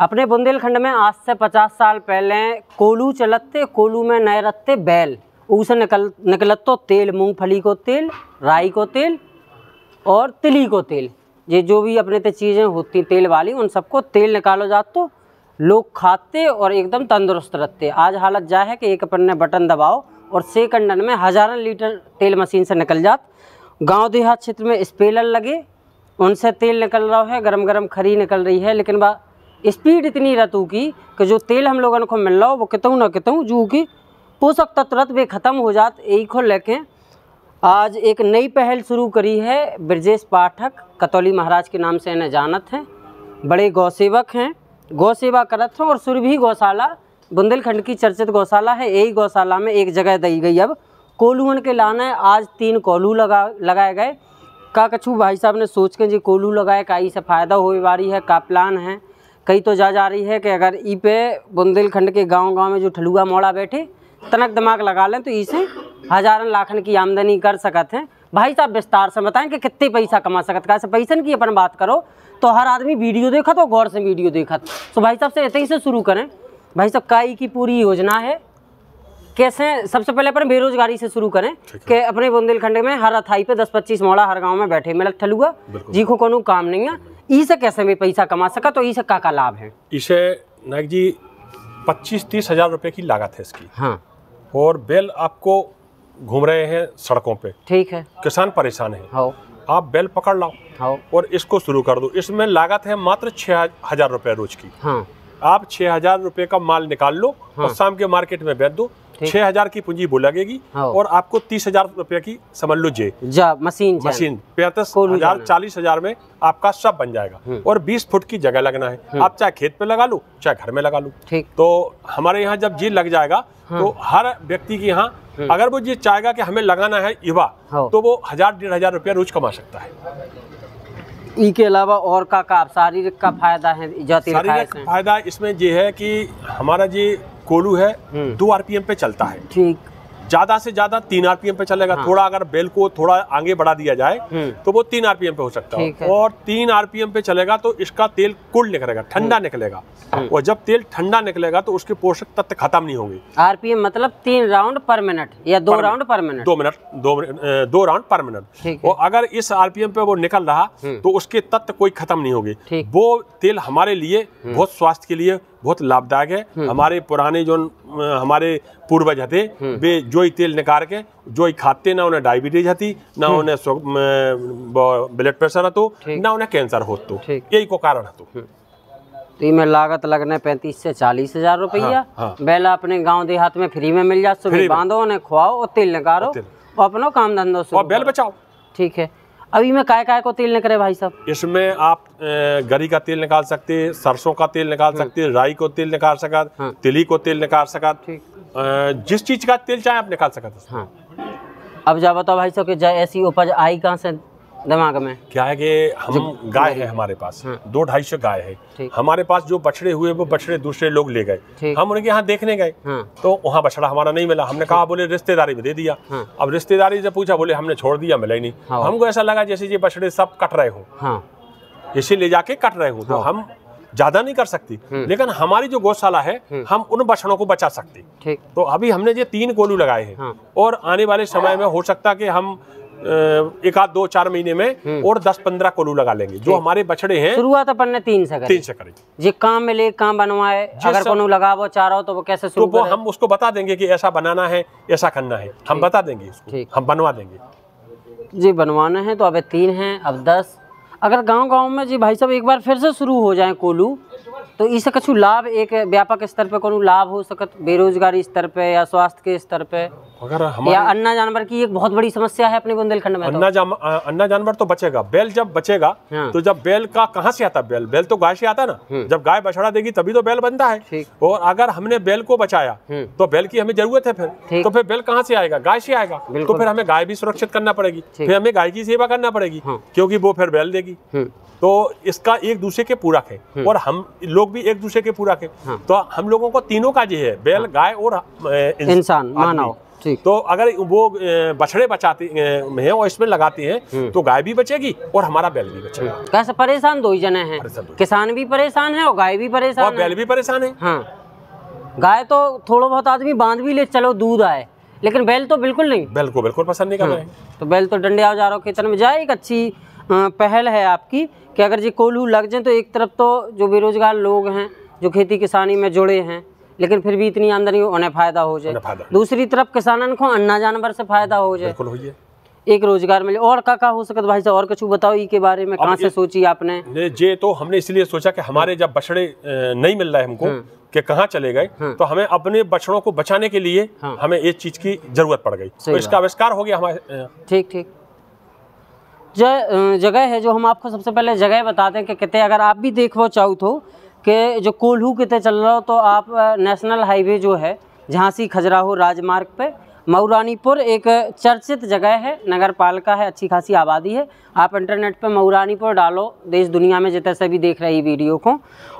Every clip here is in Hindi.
अपने बुंदेलखंड में आज से 50 साल पहले कोलू चलते, कोलू में नए रखते बैल, उसे निकलत तो तेल, मूंगफली को तेल, राई को तेल और तिली को तेल, ये जो भी अपने ते चीज़ें होती तेल वाली, उन सबको तेल निकालो जात तो लोग खाते और एकदम तंदुरुस्त रहते। आज हालत जा है कि एक अपन ने बटन दबाओ और सेकंडन में हज़ारों लीटर तेल मशीन से निकल जात। गांव देहात क्षेत्र में स्पेलर लगे, उनसे तेल निकल रहा है, गरम गरम खरी निकल रही है, लेकिन वह स्पीड इतनी रहतू की कि जो तेल हम लोगों को मिल रहा हो वो कितों न कितों जू की पोषक तत्व वे ख़त्म हो जात। यही को लेके आज एक नई पहल शुरू करी है। ब्रजेश पाठक कतौली महाराज के नाम से इन्हें जानत हैं, बड़े गौसेवक हैं, गौ सेवा करत हैं और सुरभि गौशाला बुंदेलखंड की चर्चित गौशाला है। यही गौशाला में एक जगह दी गई अब कोलून के लाना है। आज 3 कोलू लगाए गए। का कछु भाई साहब ने सोच के जी कोलू लगाए का से फ़ायदा होने वाली है, का प्लान है। कई तो जा रही है कि अगर ई पे बुंदेलखंड के गांव में जो ठलुआ मोड़ा बैठे तनक दिमाग लगा लें तो इसे हज़ारों लाखन की आमदनी कर सकते हैं। भाई साहब विस्तार से बताएं कि कितने पैसा कमा सकते। कैसे पैसन की अपन बात करो तो हर आदमी वीडियो देखा तो गौर से वीडियो देखा, तो भाई साहब से ऐसे ही से शुरू करें। भाई साहब काई की पूरी योजना है, कैसे सबसे पहले अपन बेरोजगारी से शुरू करें कि अपने बुंदेलखंड में हर अथाई पे 10-25 मोड़ा हर गांव में बैठे मिलत ठलुआ जी को कोनो काम नहीं है, इसे कैसे भी पैसा कमा सका, तो इसे का लाभ है? इसे नायक जी 25-30 हज़ार रुपये की लागत है इसकी। हाँ। और बैल आपको घूम रहे हैं सड़कों पे, ठीक है, किसान परेशान है, हाँ। आप बैल पकड़ लाओ और इसको शुरू कर दो। इसमें लागत है मात्र 6,000 रुपये रोज की। हाँ। आप 6,000 रुपये का माल निकाल लो और शाम के मार्केट में बेच दो। 6,000 की पूंजी वो लगेगी और आपको 30,000 रुपये की समझ लो मशीन 35,000 40,000 में आपका सब बन जाएगा। और 20 फुट की जगह लगना है। आप चाहे खेत पे लगा लो चाहे घर में लगा लो। तो हमारे यहाँ जब जी लग जाएगा तो हर व्यक्ति के यहाँ अगर वो जी चाहेगा कि हमें लगाना है युवा, तो वो 1,000-1,500 रुपया रोज कमा सकता है। इसके अलावा और का शारीरिक का फायदा है? शारीरिक फायदा इसमें ये है कि हमारा जी कोलू है 2 RPM पे चलता है। ठीक। ज्यादा से ज्यादा 3 RPM पे चलेगा। हाँ। थोड़ा अगर बेल को थोड़ा आगे बढ़ा दिया जाए तो वो 3 RPM पे हो सकता है। और 3 RPM पे चलेगा तो इसका तेल कुल निकलेगा, ठंडा निकलेगा। और जब तेल ठंडा निकलेगा तो उसके पोषक तत्व खत्म नहीं होंगे। RPM मतलब 3 राउंड पर मिनट या 2 राउंड पर मिनट? 2 राउंड पर मिनट। और अगर इस RPM पे वो निकल रहा तो उसके तत्व कोई खत्म नहीं होंगे। वो तेल हमारे लिए बहुत स्वास्थ्य के लिए बहुत लाभदायक है। हमारे पुराने जो हमारे पूर्वज थे वे जो ही तेल निकाल के जो ही खाते, ना उन्हें डायबिटीज थी, ना उन्हें ब्लड प्रेशर हतो, ना उन्हें कैंसर होतो। यही को कारण हतो। तो इनमें लागत लगने 35 से 40 हज़ार रुपया। हाँ। बैला अपने गांव देहात में फ्री में मिल जाए, सुबह बांधो उन्हें खुआओ और तेल निकालो और अपना काम धंधो और बैल बचाओ। ठीक है। अभी में काय को तेल निकले भाई साहब? इसमें आप गरी का तेल निकाल सकते, सरसों का तेल निकाल सकते, राई को तेल निकाल सका, तिली को तेल निकाल सका, जिस चीज का तेल चाहे आप निकाल सकते। हाँ। अब जा बताओ भाई साहब कि ऐसी उपज आई कहाँ से दिमाग में? क्या है कि हम गाय है हमारे पास, 200-250 गाय है हमारे पास। जो बछड़े हुए वो बछड़े दूसरे लोग ले गए, हम उनके यहाँ देखने गए तो वहाँ बछड़ा हमारा नहीं मिला। हमने कहा बोले रिश्तेदारी में दे दिया। अब रिश्तेदारी से पूछा, बोले हमने छोड़ दिया, मिला ही नहीं। हमको ऐसा लगा जैसे ये बछड़े सब कट रहे हो, इसी ले जाके कट रहे हो। तो हम ज्यादा नहीं कर सकती, लेकिन हमारी जो गौशाला है हम उन बछड़ों को बचा सकते। तो अभी हमने ये 3 कोलू लगाए हैं और आने वाले समय में हो सकता कि हम 1-2-4 महीने में और 10-15 कोलू लगा लेंगे। जो हमारे बछड़े हैं शुरुआत अपन ने 3 से करें। ये काम मिले काम बनवाए, अगर कोनो लगावो चाहो तो वो कैसे शुरू तो वो हम उसको बता देंगे कि ऐसा बनाना है, ऐसा करना है, हम बता देंगे उसको, हम बनवा देंगे। जी बनवाना है तो अब 3 हैं, अब 10। अगर गांव में जी भाई साहब एक बार फिर से शुरू हो जाए कोलू तो इससे कछु लाभ एक व्यापक स्तर पे कोनो लाभ हो सकत, बेरोजगारी स्तर पे या स्वास्थ्य के स्तर पे, अगर या अन्ना जानवर की एक बहुत बड़ी समस्या है अपने बुंदेलखंड में? अन्ना जानवर तो बचेगा। बैल जब बचेगा तो जब बैल का कहाँ से आता? बैल तो गाय से आता ना। जब गाय बछड़ा देगी तभी तो बैल बनता है। और अगर हमने बैल को बचाया तो बैल की हमें जरूरत है फिर, तो फिर बैल कहाँ से आएगा? गाय से आएगा। तो फिर हमें गाय भी सुरक्षित करना पड़ेगी, फिर हमें गाय की सेवा करना पड़ेगी क्योंकि वो फिर बैल देगी। तो इसका एक दूसरे के पूरक है और हम लोग भी एक दूसरे के पूरक है। तो हम लोगों को तीनों का जो है बैल, गाय और इंसान, मानव, तो अगर वो बछड़े बचाते हैं और इसमें लगाते हैं तो गाय भी बचेगी और हमारा बैल भी बचेगा। कैसे परेशान दो ही जने हैं, किसान भी परेशान है और गाय भी परेशान और बैल भी परेशान है। हाँ, गाय तो थोड़ा बहुत आदमी बांध भी ले चलो दूध आए, लेकिन बैल तो बिल्कुल नहीं, बैल को बिल्कुल पसंद नहीं कर रहे हैं। तो बैल तो डंडे औजारों के तरफ में जाए। एक अच्छी पहल है आपकी कि अगर ये कोल्हू लग जाए तो एक तरफ तो जो बेरोजगार लोग हैं जो खेती किसानी में जुड़े हैं लेकिन फिर भी इतनी आमदनी उन्हें फायदा हो जाए, दूसरी तरफ किसानन को अन्ना जानवर से फायदा हो जाए, एक रोजगार मिले। और का हो सकता भाई साहब, और कुछ बताओ ई के बारे में, कहाँ से सोची आपने? ये तो हमने इसलिए सोचा कि हमारे जब बछड़े नहीं मिल रहा है हमको कि कहाँ चले गए, तो हमें अपने बछड़ों को बचाने के लिए हमें एक चीज की जरूरत पड़ गई, तो इसका आविष्कार हो गया हमारे। ठीक ठीक, जगह है जो हम आपको सबसे पहले जगह बता दें कि कितने, अगर आप भी देखो चाहो तो कि जो कोल्हू कितने चल रहा हो तो आप नेशनल हाईवे जो है झांसी खजुराहो राजमार्ग पे मऊरानीपुर एक चर्चित जगह है, नगर पालिका है, अच्छी खासी आबादी है। आप इंटरनेट पे मऊरानीपुर डालो, देश दुनिया में जितने से भी देख रही वीडियो को,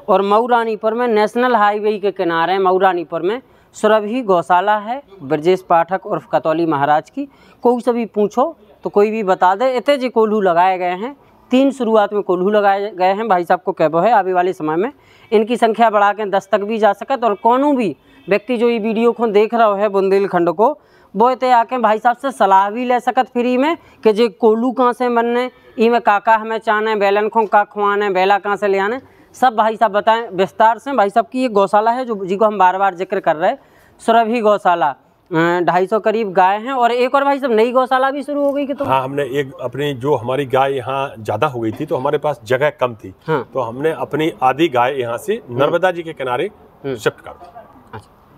और मऊरानीपुर में नेशनल हाईवे के किनारे मऊरानीपुर में सुरभि गौशाला है, ब्रजेश पाठक उर्फ कतौली महाराज की। कोई से भी पूछो तो कोई भी बता दे। इतने जो कोल्हू लगाए गए हैं, 3 शुरुआत में कोल्हू लगाए गए हैं। भाई साहब को कहबो है आने वाले समय में इनकी संख्या बढ़ा के 10 तक भी जा सकत, और कौन भी व्यक्ति जो ये वीडियो को देख रहा है बुंदेलखंड को, वो इतने आके भाई साहब से सलाह भी ले सकत फ्री में कि जे कोल्हू कहाँ से बनने, ई में काका हमें चाहने, बैलन को का खुआने, बैला कहाँ से ले आने, सब भाई साहब बताएं विस्तार से। भाई साहब की ये गौशाला है जो जिसको हम बार बार जिक्र कर रहे हैं, सुरभि गौशाला, 250 करीब गाय हैं। और एक और भाई साहब नई गौशाला भी शुरू हो गई कि तो? हाँ, हमने एक अपनी जो हमारी गाय यहाँ ज्यादा हो गई थी तो हमारे पास जगह कम थी, तो हमने अपनी आधी गाय यहाँ से नर्मदा जी के किनारे शिफ्ट कर दी।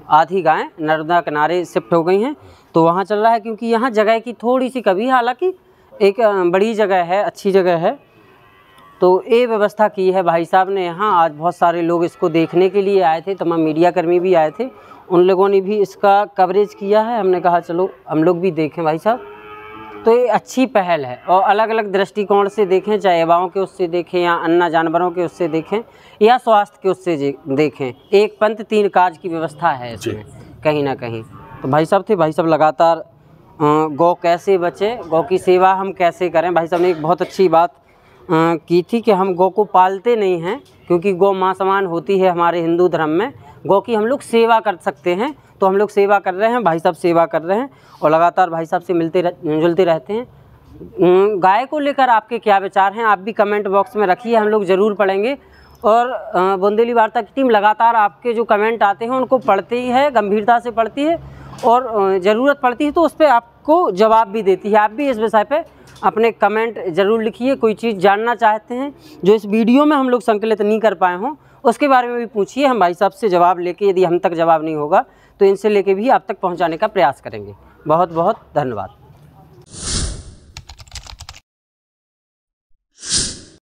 आधी गाय नर्मदा किनारे शिफ्ट हो गई हैं, तो वहाँ चल रहा है क्योंकि यहाँ जगह की थोड़ी सी कमी, हालांकि एक बड़ी जगह है, अच्छी जगह है, तो ये व्यवस्था की है भाई साहब ने यहाँ। आज बहुत सारे लोग इसको देखने के लिए आए थे, तमाम मीडिया कर्मी भी आए थे, उन लोगों ने भी इसका कवरेज किया है। हमने कहा चलो हम लोग भी देखें भाई साहब, तो ये अच्छी पहल है। और अलग अलग दृष्टिकोण से देखें, चाहे युवाओं के उससे देखें या अन्य जानवरों के उससे देखें या स्वास्थ्य के उससे देखें, एक पंथ 3 काज की व्यवस्था है इसमें कहीं ना कहीं। तो भाई साहब थे, भाई साहब लगातार गौ कैसे बचे, गौ की सेवा हम कैसे करें। भाई साहब ने एक बहुत अच्छी बात की थी कि हम गौ को पालते नहीं हैं, क्योंकि गौ माँ समान होती है हमारे हिंदू धर्म में, गौ की हम लोग सेवा कर सकते हैं, तो हम लोग सेवा कर रहे हैं, भाई साहब सेवा कर रहे हैं और लगातार भाई साहब से मिलते जुलते रहते हैं। गाय को लेकर आपके क्या विचार हैं, आप भी कमेंट बॉक्स में रखिए, हम लोग ज़रूर पढ़ेंगे। और बुंदेली वार्ता की टीम लगातार आपके जो कमेंट आते हैं उनको पढ़ती है, गंभीरता से पढ़ती है, और ज़रूरत पड़ती है तो उस पर आपको जवाब भी देती है। आप भी इस विषय पे अपने कमेंट ज़रूर लिखिए, कोई चीज़ जानना चाहते हैं जो इस वीडियो में हम लोग संकलित नहीं कर पाए हों उसके बारे में भी पूछिए, हम भाई साहब से जवाब लेके, यदि हम तक जवाब नहीं होगा तो इनसे लेके भी आप तक पहुंचाने का प्रयास करेंगे। बहुत बहुत धन्यवाद।